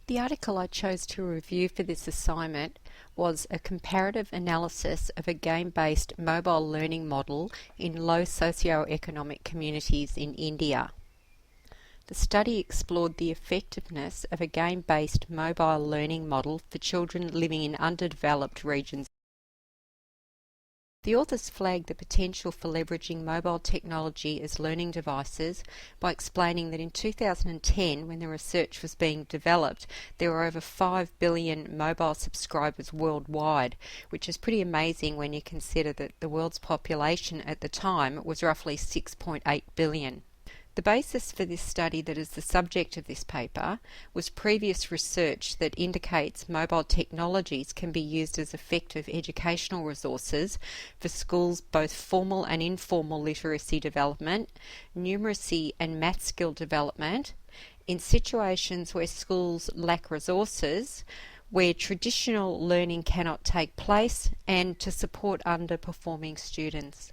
The article I chose to review for this assignment was a comparative analysis of a game-based mobile learning model in low socioeconomic communities in India. The study explored the effectiveness of a game-based mobile learning model for children living in underdeveloped regions. The authors flagged the potential for leveraging mobile technology as learning devices by explaining that in 2010, when the research was being developed, there were over 5 billion mobile subscribers worldwide, which is pretty amazing when you consider that the world's population at the time was roughly 6.8 billion. The basis for this study that is the subject of this paper was previous research that indicates mobile technologies can be used as effective educational resources for schools' both formal and informal literacy development, numeracy and math skill development, in situations where schools lack resources, where traditional learning cannot take place, and to support underperforming students.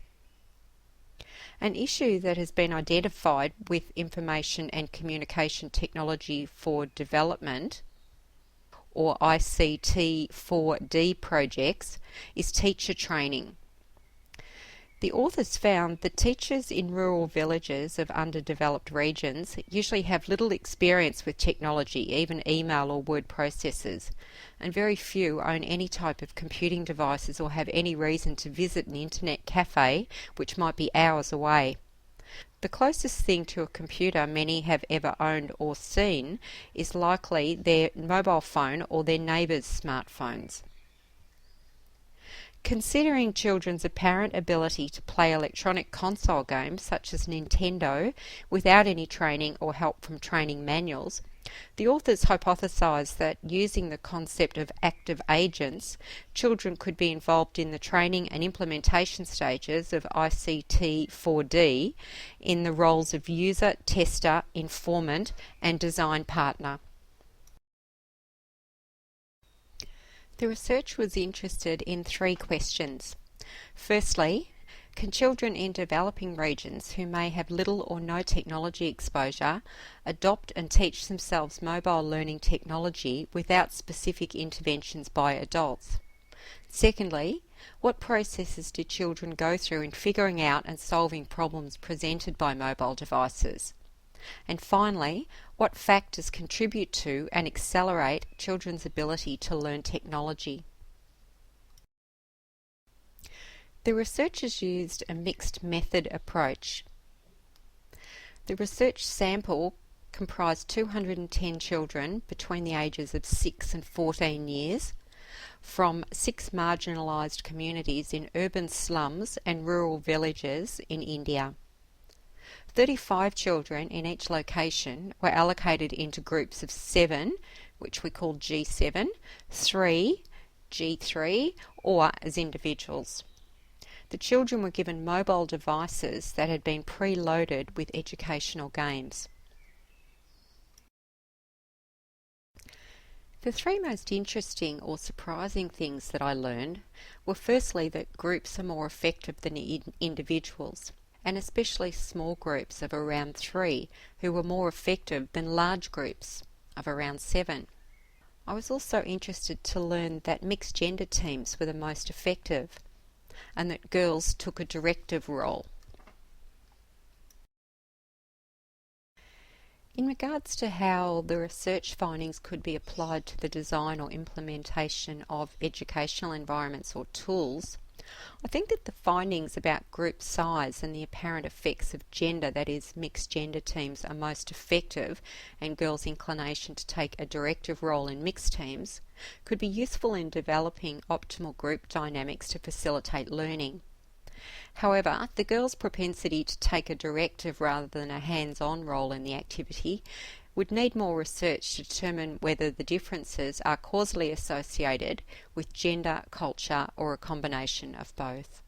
An issue that has been identified with information and communication technology for development, or ICT 4D projects, is teacher training. The authors found that teachers in rural villages of underdeveloped regions usually have little experience with technology, even email or word processors, and very few own any type of computing devices or have any reason to visit an internet cafe, which might be hours away. The closest thing to a computer many have ever owned or seen is likely their mobile phone or their neighbours' smartphones. Considering children's apparent ability to play electronic console games such as Nintendo without any training or help from training manuals, the authors hypothesised that using the concept of active agents, children could be involved in the training and implementation stages of ICT 4D in the roles of user, tester, informant and design partner. The research was interested in 3 questions. Firstly, can children in developing regions who may have little or no technology exposure adopt and teach themselves mobile learning technology without specific interventions by adults? Secondly, what processes do children go through in figuring out and solving problems presented by mobile devices? And finally, what factors contribute to and accelerate children's ability to learn technology? The researchers used a mixed method approach. The research sample comprised 210 children between the ages of 6 and 14 years from 6 marginalised communities in urban slums and rural villages in India. 35 children in each location were allocated into groups of 7, which we call G7, 3, G3, or as individuals. The children were given mobile devices that had been preloaded with educational games. The 3 most interesting or surprising things that I learned were firstly that groups are more effective than individuals, and especially small groups of around 3 who were more effective than large groups of around 7. I was also interested to learn that mixed gender teams were the most effective and that girls took a directive role. In regards to how the research findings could be applied to the design or implementation of educational environments or tools, I think that the findings about group size and the apparent effects of gender, that is, mixed gender teams, are most effective, and girls' inclination to take a directive role in mixed teams, could be useful in developing optimal group dynamics to facilitate learning. However, the girls' propensity to take a directive rather than a hands-on role in the activity would need more research to determine whether the differences are causally associated with gender, culture, or a combination of both.